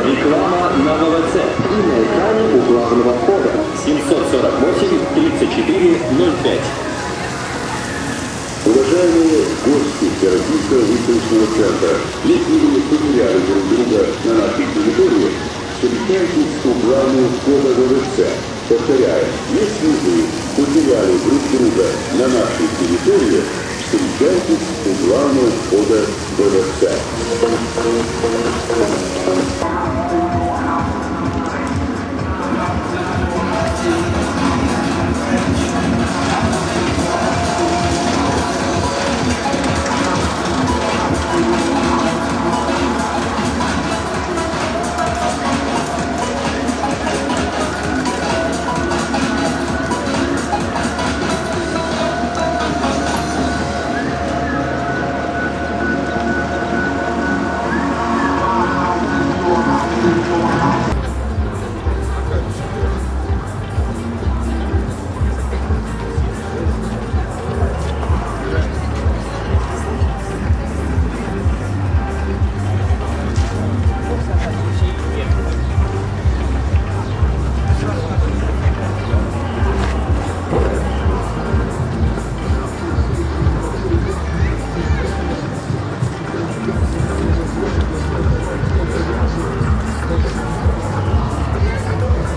Реклама на ВВЦ и на экране у главного входа 748-34-05. Уважаемые гости Всероссийского выставочного центра, если вы потеряли друг друга на нашей территории, встречайтесь у главного входа ВВЦ. Повторяю, если вы потеряли друг друга на нашей территории, встречайтесь у главного входа ВВЦ.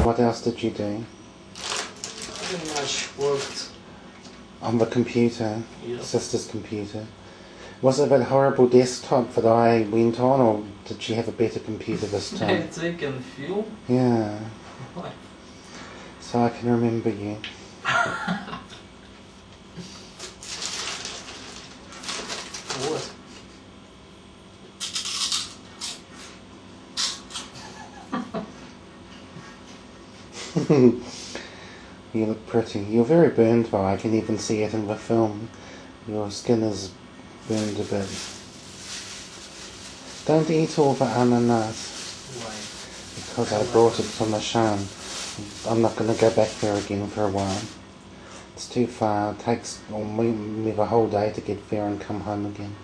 What else did you do? Pretty much worked. On the computer? Yeah. Sister's computer. Was it that horrible desktop that I went on, or did she have a better computer this time? Hectic and fuel? Yeah. Why? So I can remember you. What? You look pretty. You're very burned though, I can even see it in the film. Your skin is burned a bit. Don't eat all the ananas. Why? Because I brought it from Ashan. I'm not going to go back there again for a while. It's too far. It takes me the whole day to get there and come home again.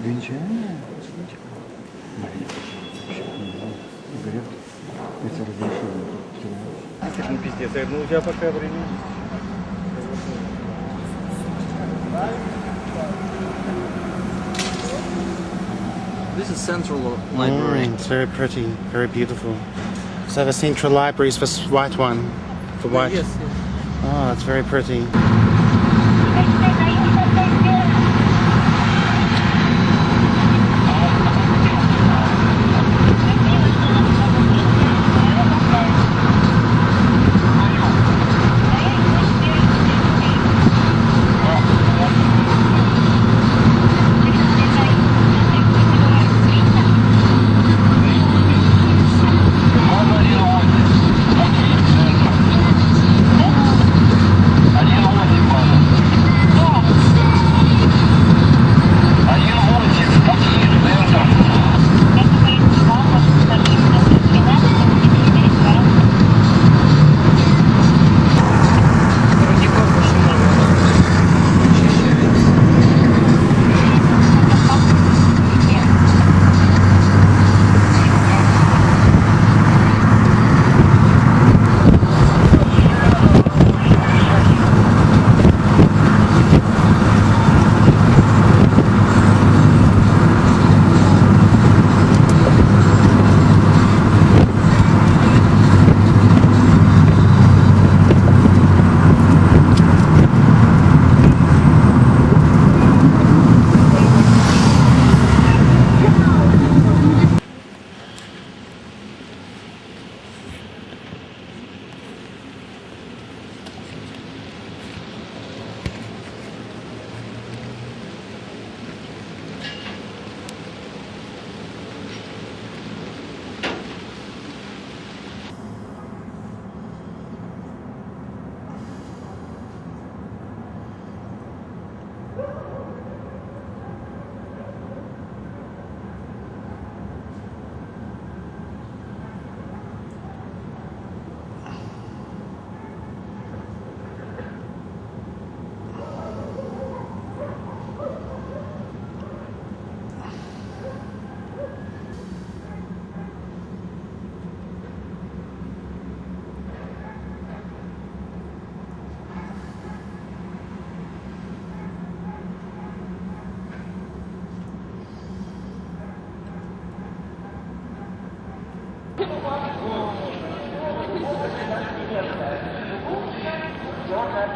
Ничего. Берет. Это разрешение. Это не пиздец. Ну у тебя пока времени. This is Central Library. It's very pretty, very beautiful. So the central library is this white one, for white. Yes, yes. Oh, it's very pretty.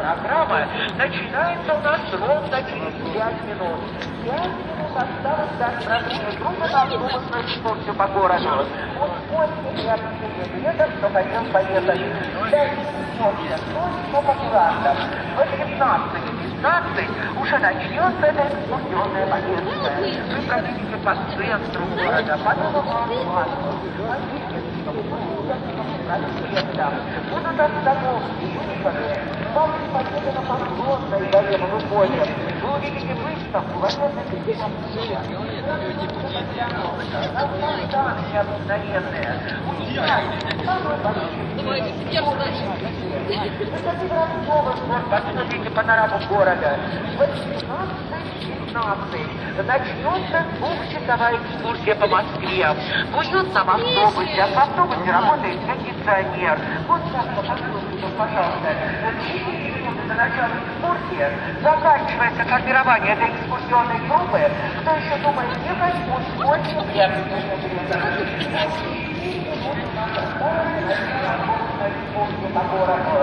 Программа начинается у нас ровно через 5 минут. 5 минут осталось до отправления группы на автобусную экскурсию по городу. Вот после приобретения билетов, кто хотел поехать. Дальше идемте, только по курантам. В 18:15 уже начнется эта экскурсионная поездка. Вы проедете по центру города, по новому асфальту. Будут остановки, юниками. Вам поедете на Подгорной горе, мы выходим. Вы увидите выставку военных здания необыкновенные. Уникальные. Самые большие. Это Петровского двор. Посмотрите панораму города. 18:15 начнется двухчасовая экскурсия по Москве. В уютном автобусе. В автобусе работает кондиционер. Вот так, послушайте, пожалуйста. До начала экскурсии заканчивается формирование этой экскурсионной группы. Кто еще думает ехать, пусть очень приятно. По городу.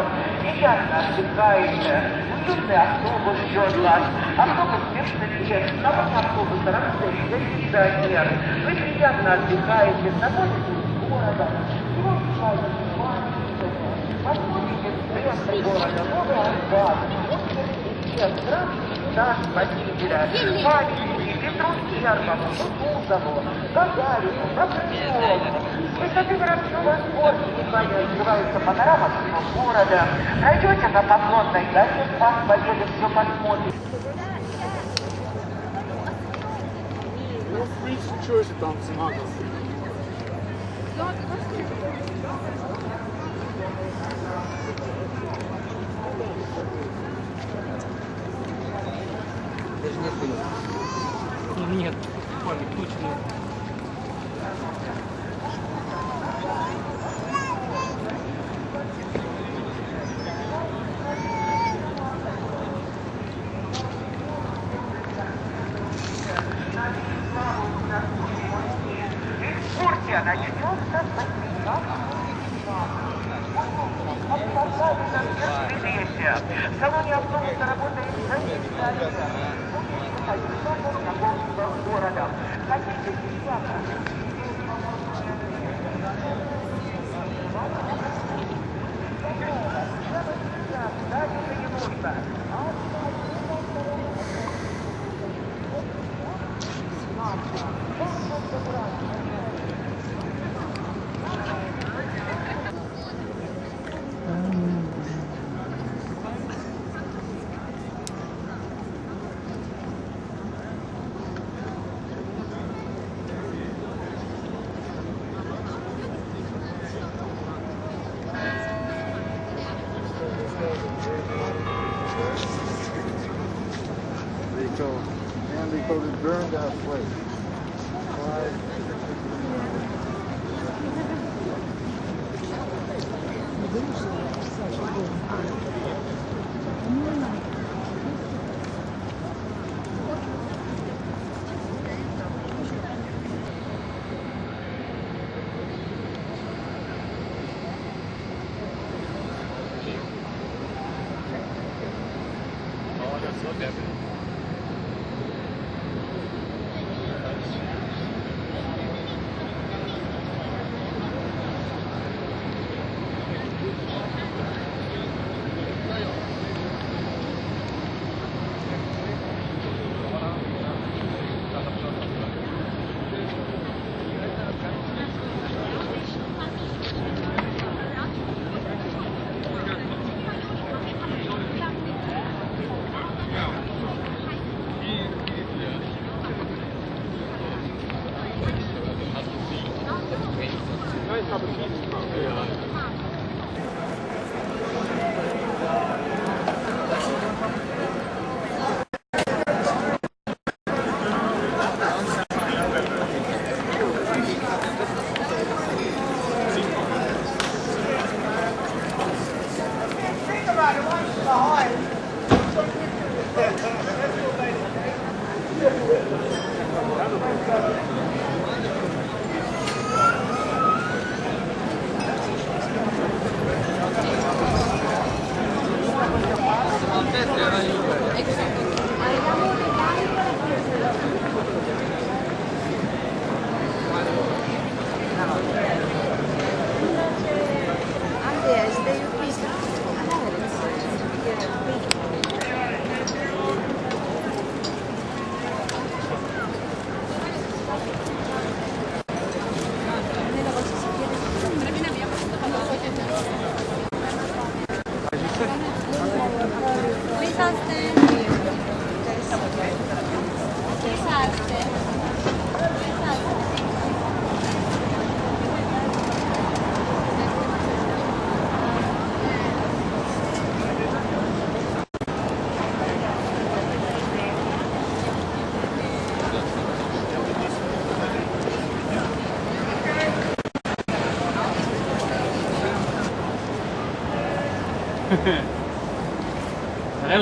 Приятно отдыхаете. Уютный автобус ждет вас. Автобус спешный, на автобуса работает кондиционер. Вы приятно отдыхаете, находитесь с городом. Его пускают посмотрите центр города, новый Арбат, университет, град водителя, памятники Петру Первому, Кутузову, Гагарину, Максимову. Высоты городского спорта внимание открывается панорама всего города. Пройдете на Поклонной горе, вас победы все посмотрите. Ну, в принципе, что если там цена? Даже нет. Нет. Экскурсия начнется с 18:00. В салоне автобуса работает санитария. Будете выходить на города. Хотите бесплатно? And they called it burned out place.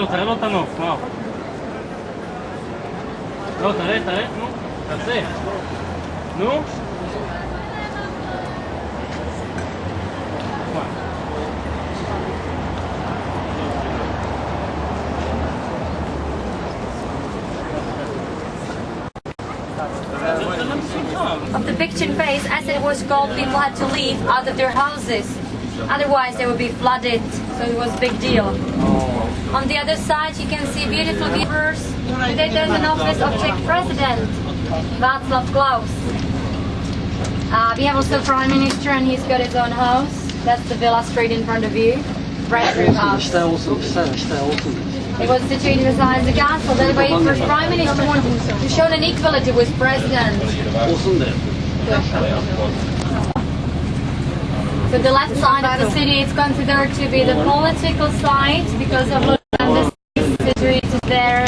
תראה לו את הנוף, מה? לא, תראה, נו, תעשה. נו. Of the picture phase, as it was called, people had to leave out of their houses. Otherwise they would be flooded, so it was a big deal. On the other side you can see beautiful viewers. Today there's an office of Czech President, Václav Klaus. We have also Prime Minister, and he's got his own house. That's the villa straight in front of you. Red Room House. It was situated beside the castle. That way first Prime Minister wanted to show an equality with President. So the left side of the city is considered to be the political side because of the situated there.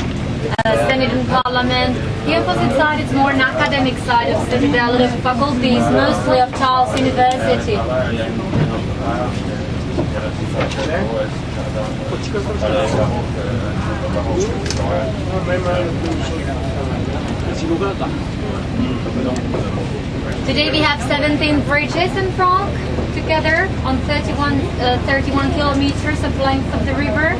represented in parliament. The opposite side is more an academic side of Citadel, the faculties, mostly of Charles University. Today we have 17 bridges in Prague together on 31 kilometers of length of the river.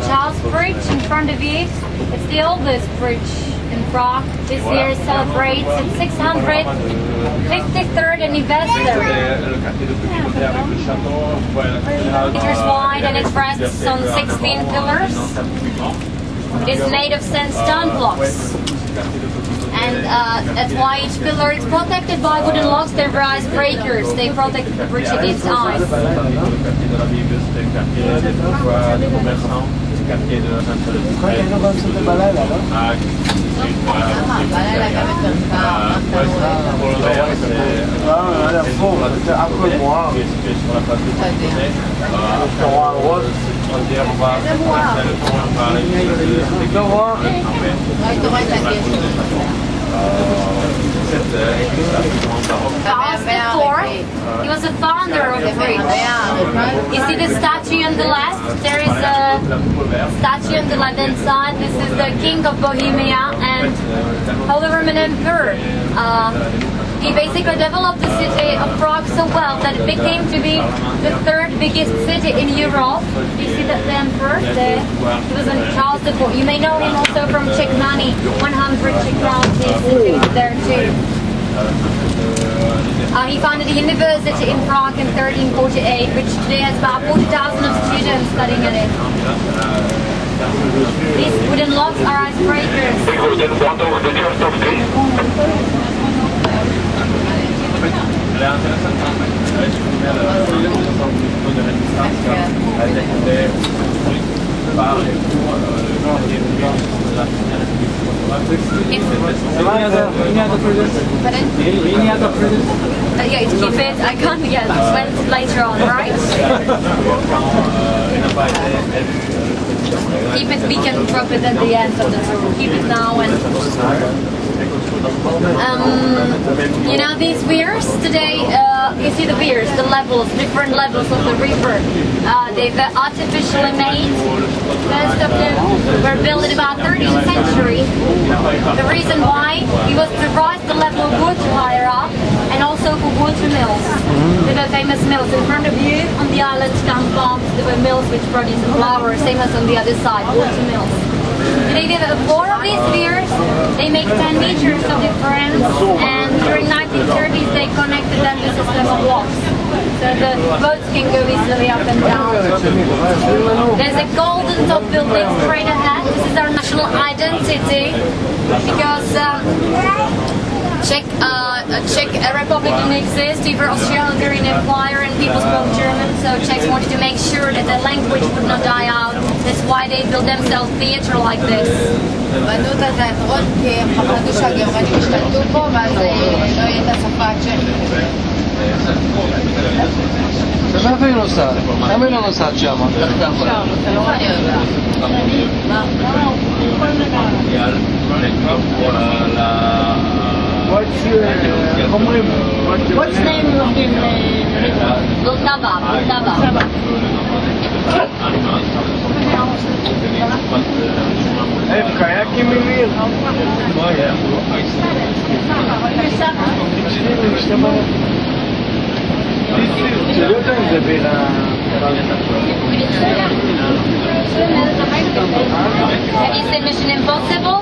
Charles Bridge in front of you, it's the oldest bridge in Prague. This year celebrates its 653rd anniversary. Meters wide and it rests on 16 pillars. It is made of sandstone blocks. And that's why each pillar is protected by wooden locks. They're icebreakers. They protect the bridge against ice. Charles IV, he was the founder of the bridge. You see the statue on the left? There is a statue on the left-hand side. This is the King of Bohemia and Holy Roman Emperor. He basically developed the city of Prague so well that it became to be the third biggest city in Europe. You see that the emperor there? He was on Charles IV. You may know him also from Czech money. 100 Czech crowns is there too. He founded a university in Prague in 1348, which today has about 40,000 students studying at it. These wooden locks are icebreakers. Yeah, to keep it, I can't, yeah, went later on, right? Keep it, we can drop it at the end of the tour. Keep it now and... you know these weirs today, you see the weirs, the levels, different levels of the river. They were artificially made. Most of them were built in about 13th century. The reason why it was to rise the level of wood higher up and also for water mills. There were famous mills in front of you on the island Kampa. There were mills which produced flour, same as on the other side, water mills. Today there were 4 of these weirs. They make 10 meters of difference, and during 1930s they connected them to a system of locks. So the boats can go easily up and down. There's a golden top building straight ahead. This is our national identity because Czech Republic didn't exist. We were Austro-Hungarian Empire and people spoke German, so Czechs wanted to make sure that the language would not die out. That's why they built themselves theatre like this. בנו את התיאטרון כי הם חפדו שהגרמנים השתלטו פה ואז לא יהיה את השפה הצ'כית. איפה היא נוסעת? למה היא לא נוסעת שם? שם, אתה לא מעניין אותה. What's the name of him? Vltava. Hey, kayaking in here? Oh yeah. Have you seen Mission Impossible?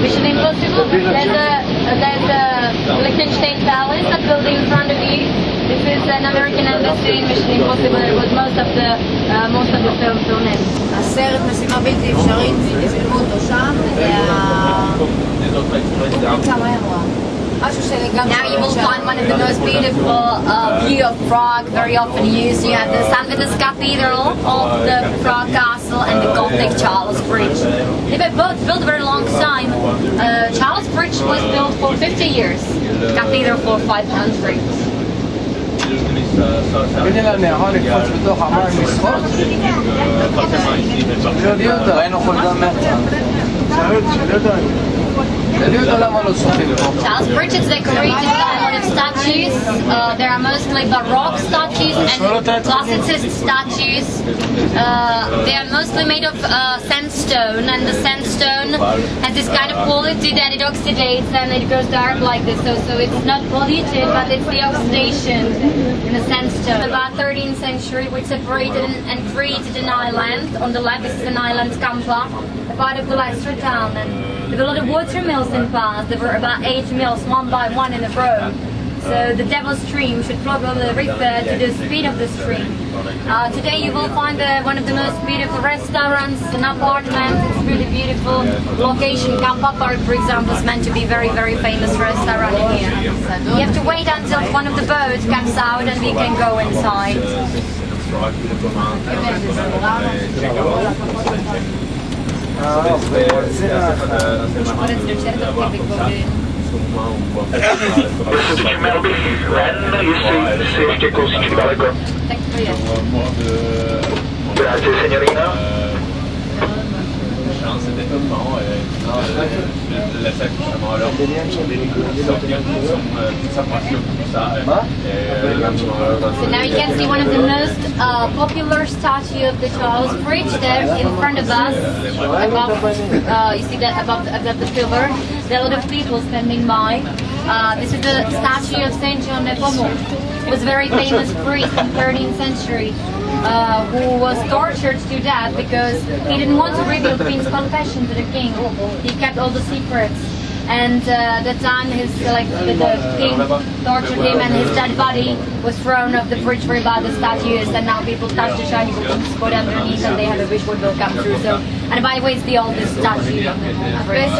Mission Impossible? There's a Liechtenstein Palace, that building in front of you. This is an American embassy in Mission Impossible. It was most of the film filmed. הסרט משימה בלתי אפשרית, צילמו אותו שם, כמה אירוע. Now you will find one of the most beautiful view of Prague, very often used. You have the St. Vitus Cathedral of the Prague Castle and the Gothic Charles Bridge. They were both built a very long time. Charles Bridge was built for 50 years, Cathedral for 500. תגידי לנערה לקפוץ בתוך המים לשחות? לא יודעים אותה, היינו יכול גם מהצד. Charles Bridge is decorated by a lot of statues. There are mostly Baroque statues and classicist statues. They are mostly made of sandstone, and the sandstone has this kind of quality that it oxidates and it goes dark like this. So it's not polluted, but it's the oxidation in the sandstone. About 13th century, we separated and created an island. On the left, this is an island, Kampa, a part of the Leicester town. And there were a lot of water mills in past. There were about 8 mills, one by one in a row. So the Devil's Stream should probably refer to the speed of the stream. Today you will find one of the most beautiful restaurants and apartments. It's really beautiful location. Kampa Park, for example, is meant to be very, very famous restaurant in here. You have to wait until one of the boats comes out and we can go inside. Měl bych ven, jestli ještě kousíček daleko. Tak to je. Grazie, signorina. So now you can see one of the most popular statue of the Charles Bridge there in front of us. Above, you see that above the pillar. There are a lot of people standing by. This is the statue of Saint John Nepomucene. He was a very famous priest in the 13th century who was tortured to death because he didn't want to reveal the king's confession to the king. He kept all the secrets. And that time the king tortured him and his dead body was thrown off the bridge for about the statues, and now people touch the shiny spot underneath and they have a wish will come true. So, and by the way, it's the oldest statue on the bridge.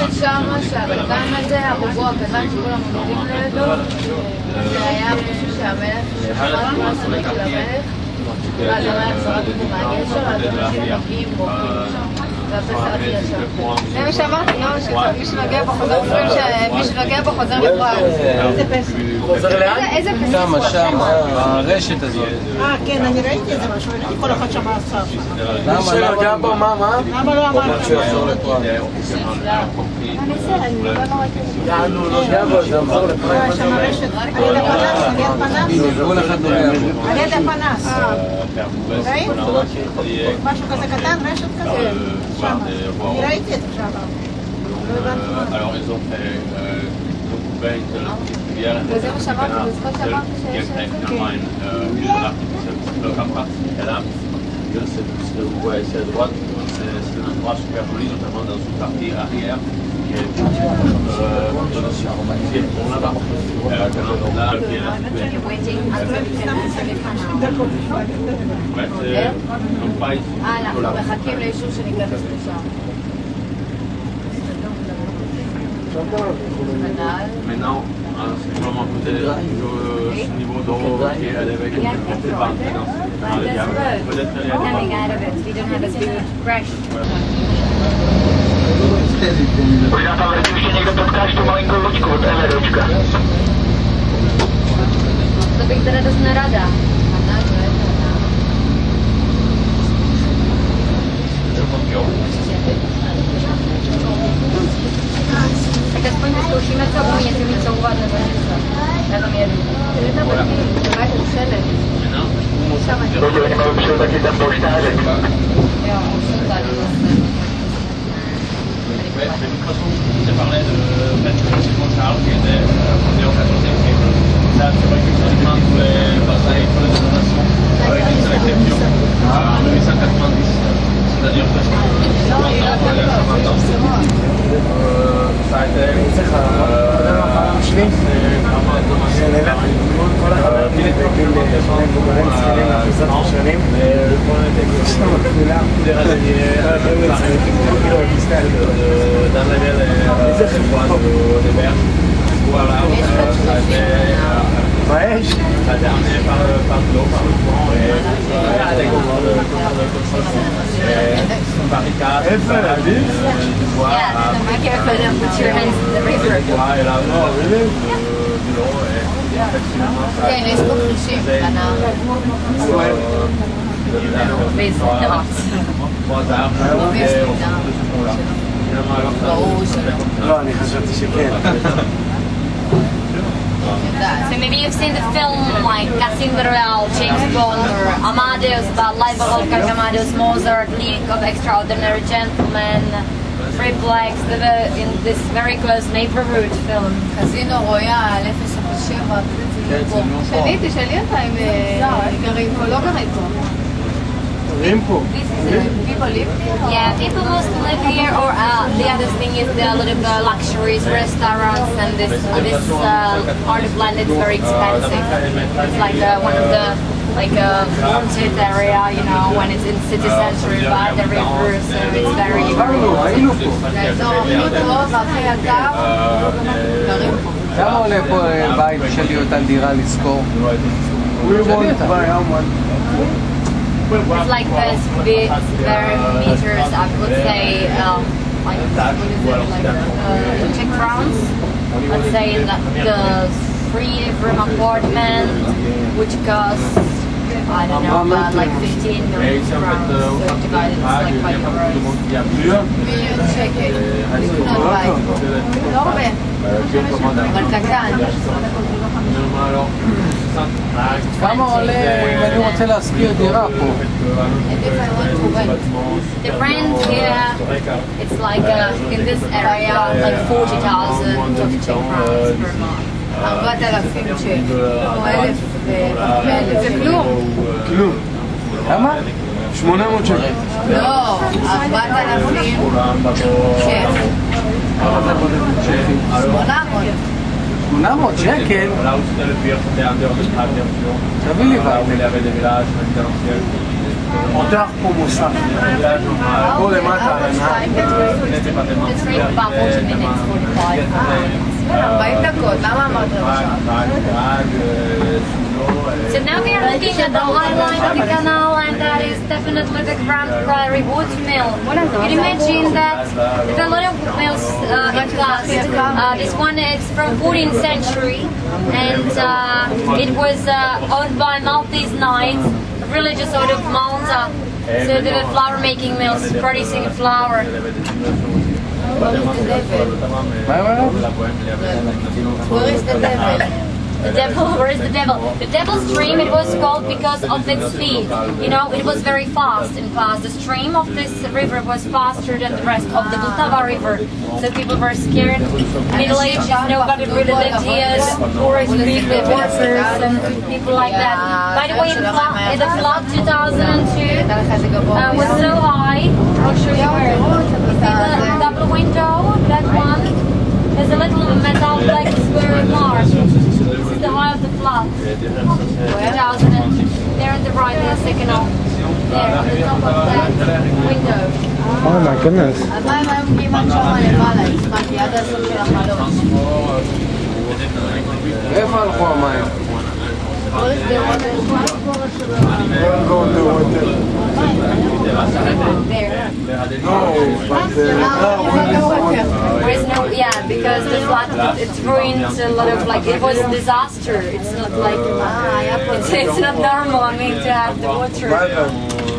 זה מה שאמרתי, מי שנוגע בו חוזר לפרק, שמי שנוגע בו חוזר לפרק. חוזר לאן? איזה פסק? שם, הרשת הזאת. כן, אני ראיתי את זה משהו, ראיתי כל אחד שם עשה. למה לא נוגע בו? מה? למה לא אמרת? שיחזור לפרק. יענו, נוגע בו, זה אמור לפרק. שם הרשת, על יד הפנס, על יד פנס. כל אחד נוגע בו. על יד הפנס. ראית? משהו כזה קטן, רשת כזה. שם. אני ראיתי את זה שם. לא הבנתי מה. וזה מה שאמרתי, בזכות שאמרתי שיש את זה. אנחנו מחכים לאישור שניכנס לשם. Maintenant, c'est vraiment peut-être ce niveau d'eau qui est avec une montée par peut-être Coming out of it, we don't have as big crash. Možná tam ještě někdo potkáš tu malinkou loďku od Everočka. To bych teda dost nerada. Tak aspoň vyzkoušíme, co umí, jestli mi couvat nebo něco. Já tam jedu. Protože oni mají přijel taky ten poštářek. Jo, musím tady vlastně. Mais de toute façon, je parlais de Charles qui était fondé au XIVe siècle. Ça, c'est vrai que historiquement, tous les batailles, toutes les inondations, avec une seule exception, en 1890, c'est-à-dire presque 50 ans, 50 ans. Ça a été מה יש? Ça a été amené par l'eau, par le courant, et avec barricades, du bois, Be careful, don't put your hands in the river. du bois, et là, de l'eau, et effectivement, ça כן, יש פה כבישים, קטנה. Mais c'est not. 3 arbres, et on se tout ce pont-là. ברור שלא. לא, אני חשבתי שכן. So maybe you've seen the film like Casino Royale, James Bond, or Amadeus, about life of Wolfgang Amadeus Mozart, League of Extraordinary Gentlemen, Three Blacks, they were in this very close neighborhood film. קזינו רויאל, 007, שניתי, שלי אותה אם גרים פה, לא גרים פה. גרים פה. People live here? Yeah, people mostly live here, or the other thing is the little luxuries, restaurants, and this part of land is very expensive. It's like one of the haunted area, you know, when it's in city center by the river, so it's very. האזור הכי טוב, הכי יקר, גרים פה. כמה עולה פה בית של להיות על דירה לשכור? It's like this big square meters, I would say, like Czech crowns. Let's say the 3-room apartment, which costs, I don't know, like 15 million crowns. So divided like by euros. מיליון שקל, לקנות בית. לא הרבה, אבל קטן. כמה עולה אם אני רוצה להשכיר דירה פה? The rent here, it's like in this area, like 40,000 of Czech crowns per month. 4,000 שקל, או 1,000 זה כלום. כלום. כמה? 800 שקל. לא, 4,000 שקל. 800 שקל? תביא לי בית. פותח פה מוסף. פה למטה על הנהר. The train about 40 minutes, 45 40 דקות, למה אמרת עכשיו? So now we are looking at the highline of the canal, and that is definitely the Grand Prairie Wood Mill. You can imagine that there's a lot of mills in past. This one is from 14th century, and it was owned by Maltese knights, religious order of Malta. So they were flour making mills producing flour. Where is the devil? The devil, where is the devil? The devil's stream, it was called because of its speed. You know, it was very fast and fast. The stream of this river was faster than the rest of the Vltava river. So people were scared. Middle Ages, nobody really lived here. Tourists, the workers, and people like that. By the way, the flood 2002 was so high. I'll show you where. You see the double window, that one? There's a little metal black square mark. This is the high of the flood. 2000. There on the right, the second off. There, on the top of that window. Oh my goodness. המים היו כמעט שמה למעלה, הצבעתי עד הסוף של החלוש. איפה הלכו המים? Yeah, because the flood, it's ruined a lot of, like, it was a disaster. It's not like, it's not normal, I mean, to have the water.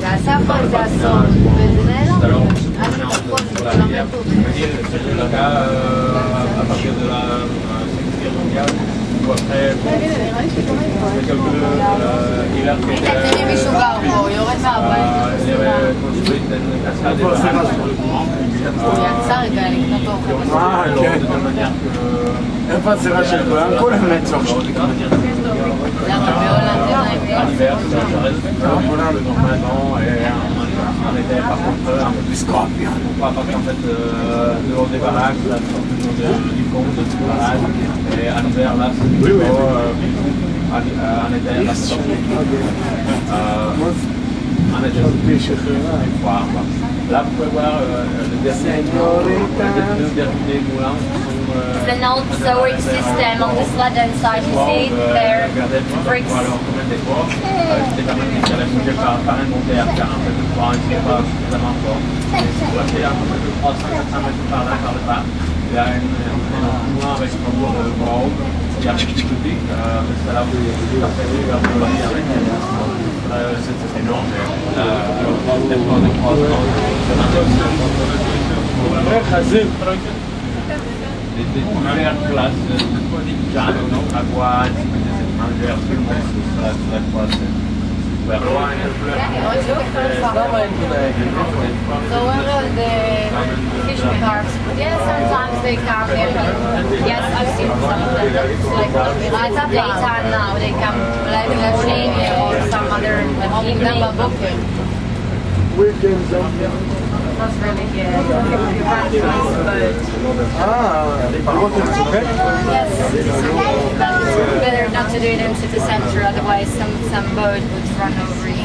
זה עשה פה איזה אסון, וזה נעלם. עד שתפות זה כולם מתו. תראי מישהו גר פה, יורד מהבית. הוא יצא רגע לקנות אוכל. כן. איפה הסירה של כולם? כולם מצו. למה בהולנד אין להם כולם. Scorpion. En fait, dehors des baraques, la sortie du pont, de tout barrage, et à l'hiver, là, c'est plutôt en été, là, c'est sorti. En été, c'est froid. Là, vous pouvez voir le deux derniers moulins. It's an old sewage system on the sled inside. You see it there, bricks. Il y a un moulin avec un bois de bois qui a un petit public, c'est là où il est appelé vers le Mali avec c'est énorme. Là, il y a des croisements. Des premières classes già agua, mangiare sul mondo sulla classe. So where are the fish carves? Yeah, sometimes they carve them. Yes, I've seen some of them. It's at daytime now. They come like morning or some other evening. Not really good. Yes. It's better not to do it in city center, otherwise some boat would run over you.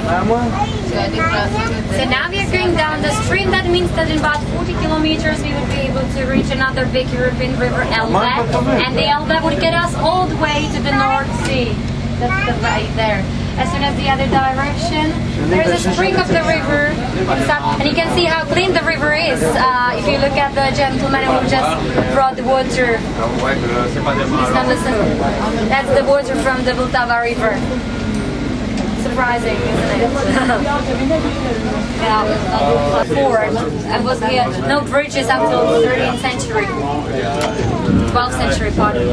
So now we are going down the stream. That means that in about 40 kilometers we would be able to reach another big European river, Elbe, and the Elbe would get us all the way to the North Sea. That's the way there. As soon as the other direction, there's a spring of the river, and you can see how clean the river is. If you look at the gentleman who just brought the water. Listen. That's the water from the Vltava river. Surprising, isn't it? Yeah. Ford. And was here no bridges until the 13th century. 12th century, pardon.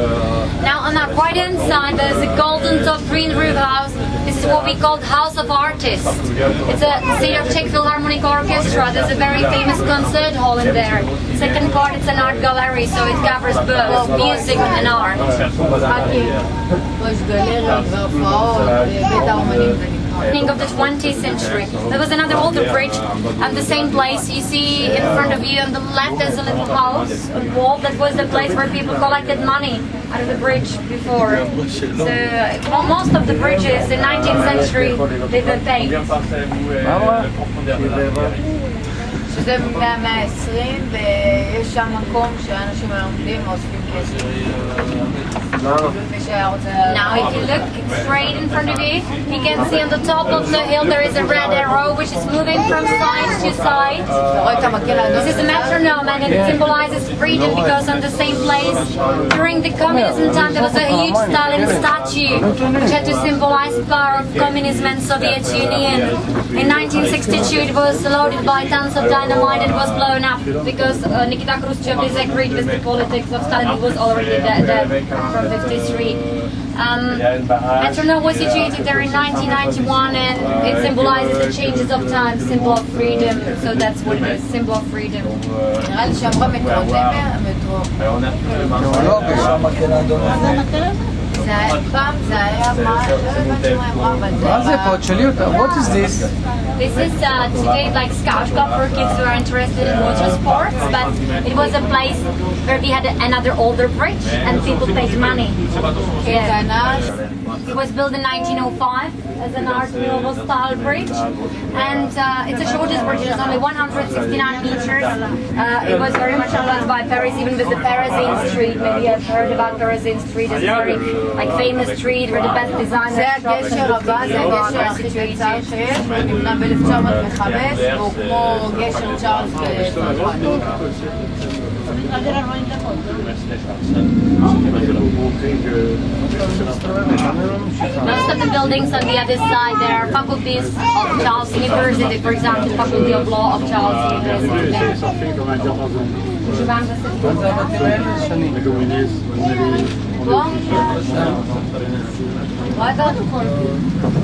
Now on our right hand side there's a golden top green roof house. This is what we call House of Artists. It's a state of Czech Philharmonic Orchestra. There's a very famous concert hall in there. Second part, it's an art gallery, so it covers both music and art. Beginning of the 20th century. There was another older bridge at the same place. You see in front of you on the left there's a little house, a wall. That was the place where people collected money out of the bridge before. So most of the bridges in 19th century they were paved. שזה מהמאה ה-20 ויש שם מקום שאנשים עומדים ואוספים כסף. Now if you look straight in front of you, you can see on the top of the hill there is a red arrow which is moving from side to side. This is a metronome and it symbolizes freedom because on the same place during the communism time there was a huge Stalin statue which had to symbolize power of communism and Soviet Union. In 1962 it was loaded by tons of dynamite and was blown up because Nikita Khrushchev disagreed with the politics of Stalin. He was already dead from 53. Metronome was situated there in 1991 and it symbolizes the changes of time, symbol of freedom. So that's what it is, symbol of freedom. What is this? This is today like Scout Club for kids who are interested in water sports, but it was a place where we had another older bridge and people paid money. Yeah. It was built in 1905 as an Art Nouveau style bridge, and it's the shortest bridge. It's only 169 meters. It was very much loved by Paris, even with the Parisine Street. Maybe you've heard about Parisine Street. It's a very like famous street where the best designers נבנה ב-1905 והוא כמו גשר צ'ארלס בצרפת. Most of the buildings on the other side there are faculties of Charles University, for example, Faculty of Law of Charles University.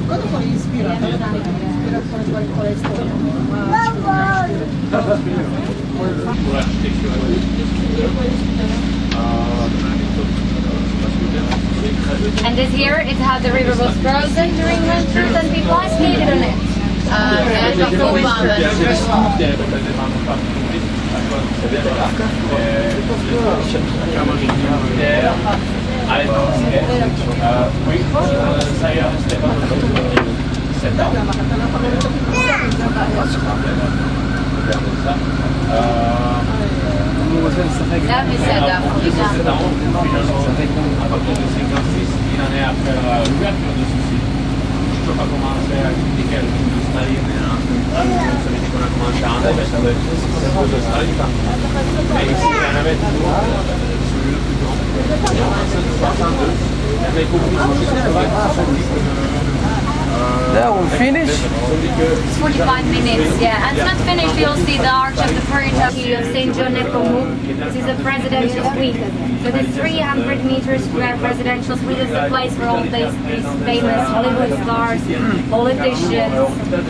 קודם כל היא הסבירה, כל ההיסטוריה. And this year is how the river was frozen during winter and people ice skated on it. זה המסעדה. Je peux pas commencer à expliquer le truc de Staline et ça veut dire qu'on a commencé à enlever ça de Staline. Et ici, il y en avait toujours celui le plus grand. Et en 1962, il y avait beaucoup de choses qui se faisaient. Yeah, we'll finish. 45 minutes, yeah. And not finished, you'll see the Arch of the Bridge of St. John Nepomucene. This is a presidential suite. So the 300 meters square presidential suite is the place where all these famous Hollywood stars, politicians,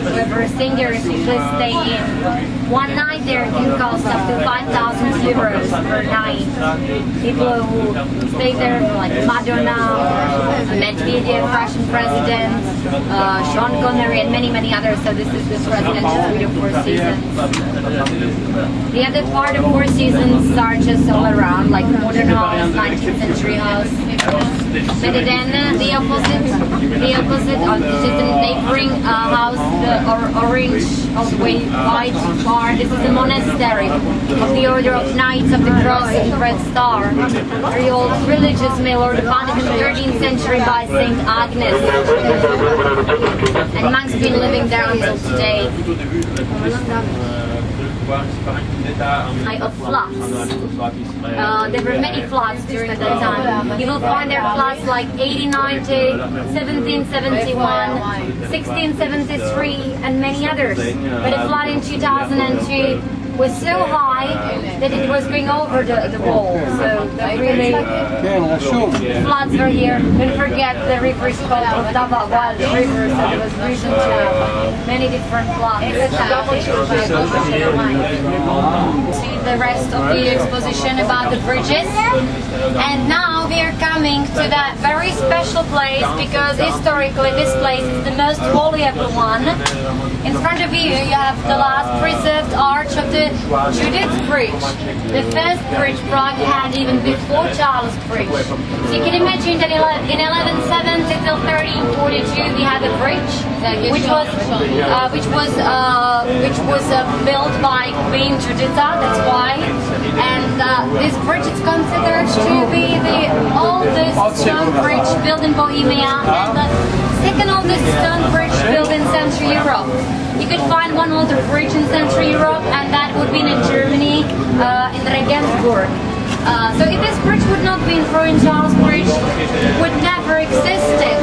whoever singers usually stay in. One night there can cost up to 5,000 euros per night. People who stay there like Madonna, Medvedev, Russian president, Sean Connery, and many others. So this is the presidential suite of Four Seasons. The other part of Four Seasons are just all around, like modern house, 19th century house. But then the opposite, which is the neighboring house, the orange, all the way white part. This is the monastery of the Order of Knights of the Cross and the Red Star. Very old religious mill, founded in the 13th century by Saint Agnes. And monks have been living there until today. Of floods. There were many floods during that time. You will find there floods like 1890, 1771, 1673, and many others. But a flood in 2002 was so high that it was going over the wall. So really, floods were here. Don't forget the river is called Vltava, Wild River, so there was reason to many different floods. See the rest of the exposition about the bridges. And now we are coming to that very special place because historically this place is the most holy of the one. In front of you, you have the last preserved arch of the Judith Bridge. The first bridge Prague had even before Charles Bridge. So you can imagine that in 1170 till 1342 we had a bridge which was built by Queen Juditha. That's why. And this bridge is considered to be the oldest stone bridge built in Bohemia and the second oldest stone bridge built in Central Europe. You could find one older bridge in Central Europe, and that would be in Germany, in Regensburg. So if this bridge would not be in Ruin, Charles Bridge would never existed.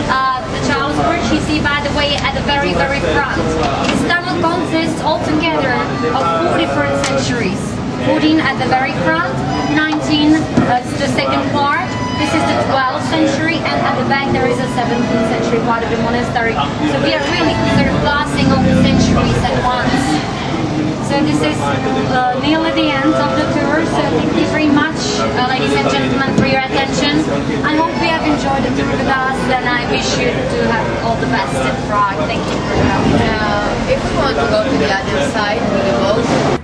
The Charles Bridge you see, by the way, at the very front. This tunnel consists altogether of 4 different centuries. 14 at the very front, 19 the second part. This is the 12th century, and at the back there is a 17th century part of the monastery. So we are really sort of passing all the centuries at once. So this is nearly the end of the tour, so thank you very much, ladies and gentlemen, for your attention. I hope you have enjoyed the tour with us, and I wish you to have all the best in Prague. Thank you for coming. If we want to go to the other side with the boat,